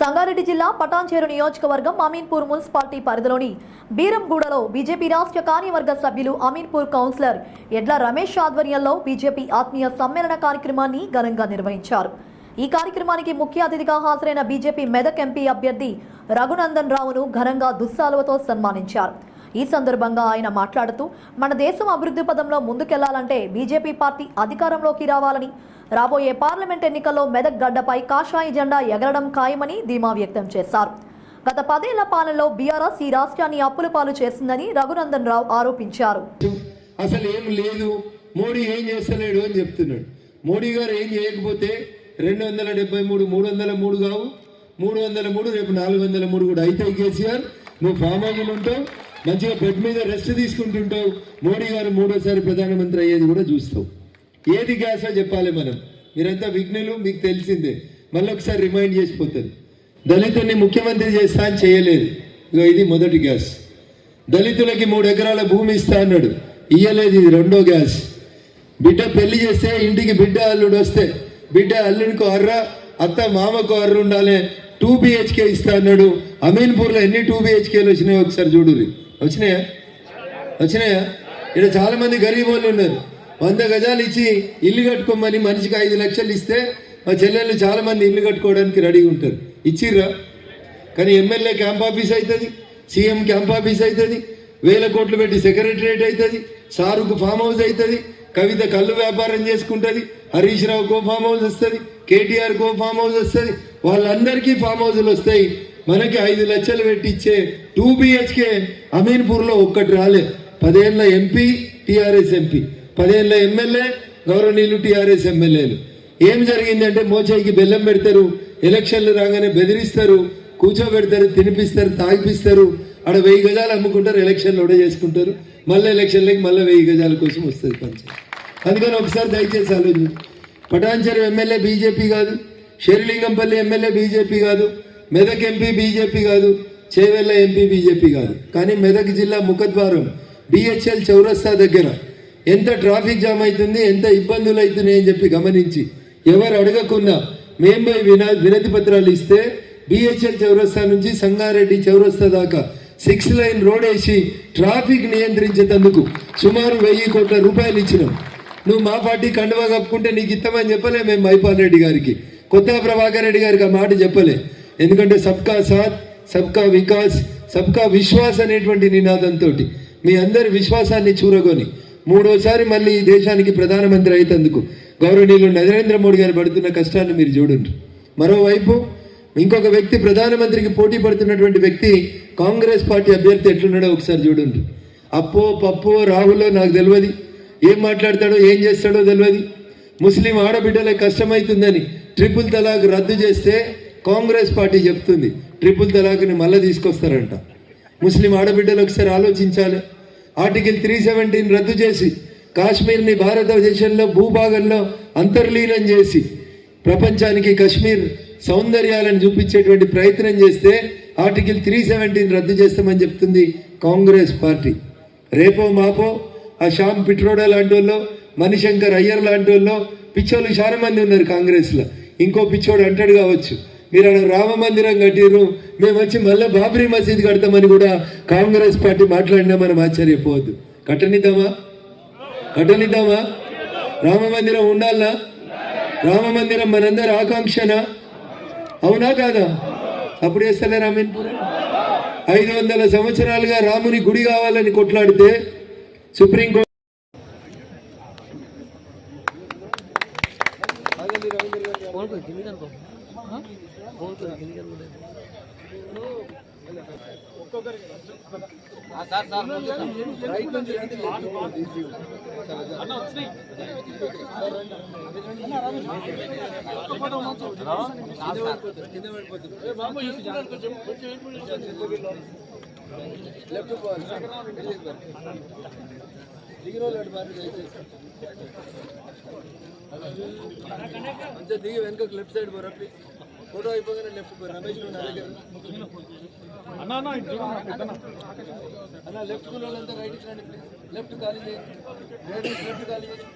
సంగారెడ్డి జిల్లా పటాన్చేరు నియోజకవర్గం అమీన్పూర్ మున్సిపాలిటీ పరిధిలోని బీరంగూడలో బీజేపీ రాష్ట్ర కార్యవర్గ సభ్యులు అమీన్పూర్ కౌన్సిలర్ ఎడ్ల రమేష్ ఆధ్వర్యంలో బీజేపీ ఆత్మీయ సమ్మేళన కార్యక్రమాన్ని ఘనంగా నిర్వహించారు. ఈ కార్యక్రమానికి ముఖ్య అతిథిగా హాజరైన బీజేపీ మెదక్ ఎంపీ అభ్యర్థి రఘునందన్ రావును ఘనంగా దుస్సాలువతో సన్మానించారు. ఈ సందర్భంగా ఆయన మాట్లాడుతూ మన దేశం అభివృద్ధి పదంలో ముందుకెళ్లాలంటే బీజేపీ పార్టీ అధికారంలోకి రావాలని, రాబోయే పార్లమెంట్ ఎన్నికల్లో మెదక్ గడ్డపై కాషాయ జెండా ఎగరడం ఖాయమని ధీమా వ్యక్తం చేశారు. గత 10 ఏళ్ల పాలనలో బీఆర్ఎస్ ఈ రాష్ట్రాన్ని అప్పుల పాలు చేసిందని రఘునందన్ రావు ఆరోపించారు. అసలు ఏం లేదు, మోడీ ఏం చేస్తలేడు అని చెప్తున్నాడు. మోడీ గారు ఏం చేయకపోతే 273 303 కావు, 303 రేపు 403 కూడా అయితే కేసీఆర్ నువ్వు ఫామ్ హౌస్లో ఉంటావు, మంచిగా బెడ్ మీద రెస్ట్ తీసుకుంటుంటావు. మోడీ గారు 3వ ప్రధానమంత్రి అయ్యేది కూడా చూస్తావు. ఏది గ్యాసో చెప్పాలి మనం. మీరంతా విఘ్నులు, మీకు తెలిసిందే. మళ్ళీ ఒకసారి రిమైండ్ చేసిపోతుంది. దళితుల్ని ముఖ్యమంత్రి చేస్తా అని చేయలేదు. ఇది మొదటి గ్యాస్. దళితులకి 3 ఎకరాల భూమి ఇస్తా అన్నాడు, ఇయ్యలేదు. ఇది రెండో గ్యాస్. బిడ్డ పెళ్లి చేస్తే ఇంటికి బిడ్డ అల్లుడు వస్తే బిడ్డ అల్లుడికి అర్ర, అత్త మామకు అర్ర ఉండాలి. 2 BHK ఇస్తా అన్నాడు. అమీన్పూర్లో ఎన్ని 2 BHKలు వచ్చినాయో ఒకసారి చూడుర్రి. వచ్చినాయా? ఇక్కడ చాలా మంది గరీబ్ వాళ్ళు ఉన్నారు. 100 గజాలు ఇచ్చి ఇల్లు కట్టుకోమని మనిషికి 5 లక్షలు ఇస్తే మా చెల్లెళ్ళు చాలా మంది ఇల్లు కట్టుకోవడానికి రెడీగా ఉంటారు. ఇచ్చిర్రా? కానీ ఎమ్మెల్యే క్యాంప్ ఆఫీస్ అవుతుంది, సీఎం క్యాంప్ ఆఫీస్ అవుతుంది, 1000 కోట్లు పెట్టి సెక్రటరియట్ అవుతుంది, షారుఖ్ ఫామ్ హౌస్ అవుతుంది, కవిత కళ్ళు వ్యాపారం చేసుకుంటుంది, హరీష్ రావు కో ఫామ్ హౌస్ వస్తుంది, కేటీఆర్ కో ఫామ్ హౌస్ వస్తుంది. వాళ్ళందరికీ ఫామ్ హౌస్లు వస్తాయి. మనకి 5 లక్షలు పెట్టిచ్చే 2 BHK అమీన్పూర్లో ఒక్కటి రాలే. 10 ఏళ్ళ ఎంపీ, టీఆర్ఎస్ ఎంపీ, 10 ఏళ్ళ ఎమ్మెల్యే, గౌరవనీయులు టీఆర్ఎస్ ఎమ్మెల్యేలు. ఏం జరిగిందంటే మోచేయికి బెల్లం పెడతారు, ఎలక్షన్లు రాగానే బెదిరిస్తారు, కూర్చోబెడతారు, తినిపిస్తారు, తాగిపిస్తారు. ఆడ 1000 గజాలు అమ్ముకుంటారు, ఎలక్షన్లు కూడా చేసుకుంటారు. మళ్ళీ ఎలక్షన్లకి మళ్ళీ 1000 గజాల కోసం వస్తుంది పంచాయతీ. అందుకని ఒకసారి దయచేసి ఆలోచించు. పటాన్చెరు ఎమ్మెల్యే బీజేపీ కాదు, షేర్లింగంపల్లి ఎమ్మెల్యే బీజేపీ కాదు, మెదక్ ఎంపీ బీజేపీ కాదు, చేవెళ్ళ ఎంపీ బీజేపీ కాదు. కానీ మెదక్ జిల్లా ముఖద్వారం BHL చౌరస్తా దగ్గర ఎంత ట్రాఫిక్ జామ్ అవుతుంది, ఎంత ఇబ్బందులు అవుతున్నాయి అని చెప్పి గమనించి ఎవరు అడగకున్నా మేము పోయి వినతి పత్రాలు ఇస్తే BHL చౌరస్తా నుంచి సంగారెడ్డి చౌరస్తా దాకా 6 లైన్ రోడ్ వేసి ట్రాఫిక్ నియంత్రించేందుకు సుమారు 1000 కోట్ల రూపాయలు ఇచ్చినాం. నువ్వు మా పార్టీ కండువా కప్పుకుంటే నీకు ఇస్తామని చెప్పలే. మేము మైపాల్ రెడ్డి గారికి, కొత్త ప్రభాకర్ రెడ్డి గారికి ఆ మాట చెప్పలే. ఎందుకంటే సబ్కా సాత్, సబ్కా వికాస్, సబ్కా విశ్వాస్ అనేటువంటి నినాదంతో మీ అందరి విశ్వాసాన్ని చూరగొని 3వసారి మళ్ళీ ఈ దేశానికి ప్రధానమంత్రి అయినందుకు గౌరవనీయులు నరేంద్ర మోడీ గారు పడుతున్న కష్టాన్ని మీరు చూడండి. మరోవైపు ఇంకొక వ్యక్తి, ప్రధానమంత్రికి పోటీ పడుతున్నటువంటి వ్యక్తి, కాంగ్రెస్ పార్టీ అభ్యర్థి ఎట్లున్నాడో ఒకసారి చూడండి. అప్పో పప్పో రాహుల్లో నాకు తెలియదు, ఏం మాట్లాడతాడో ఏం చేస్తాడో తెలియదు. ముస్లిం ఆడబిడ్డలకు కష్టమవుతుందని 3 తలాక్ రద్దు చేస్తే కాంగ్రెస్ పార్టీ చెప్తుంది 3 తలాక్ని మళ్ళీ తీసుకొస్తారంట. ముస్లిం ఆడబిడ్డలు ఒకసారి ఆలోచించాలి. ఆర్టికల్ 317 రద్దు చేసి కాశ్మీర్ని భారతదేశంలో భూభాగంలో అంతర్లీనం చేసి ప్రపంచానికి కశ్మీర్ సౌందర్యాలను చూపించేటువంటి ప్రయత్నం చేస్తే ఆర్టికల్ 317 రద్దు చేస్తామని చెప్తుంది కాంగ్రెస్ పార్టీ. రేపో మాపో ఆ శ్యామ్ పిట్రోడా లాంటి వాళ్ళు, మణిశంకర్ అయ్యర్ లాంటి వాళ్ళు, పిచ్చోళ్ళు చాలా మంది ఉన్నారు కాంగ్రెస్లో. ఇంకో పిచ్చోడు అంటాడు కావచ్చు, మీరు అక్కడ రామ మందిరం కట్టిరు, మేము వచ్చి మళ్ళీ బాబ్రీ మసీద్ కడతామని కూడా కాంగ్రెస్ పార్టీ మాట్లాడినా మనం ఆశ్చర్యపోవద్దు. కట్టనిద్దామా? రామ మందిరం ఉండాలనా? రామ మందిరం మనందరి ఆకాంక్షనా? అవునా కాదా? అప్పుడు వేస్తలే అమీన్పూర్ 500 సంవత్సరాలుగా రాముని గుడి కావాలని కొట్లాడితే సుప్రీంకోర్టు దిగి వెనక లెఫ్ట్ సైడ్ పోరా ప్లీజ్. ఫోటో అయిపోగానే లెఫ్ట్ పోయి రమేష్ అన్న లెఫ్ట్ వాళ్ళంతా రైట్ రండి ప్లీజ్. లెఫ్ట్ ఖాళీ చేయండి, లెఫ్ట్ ఖాళీ చేయండి.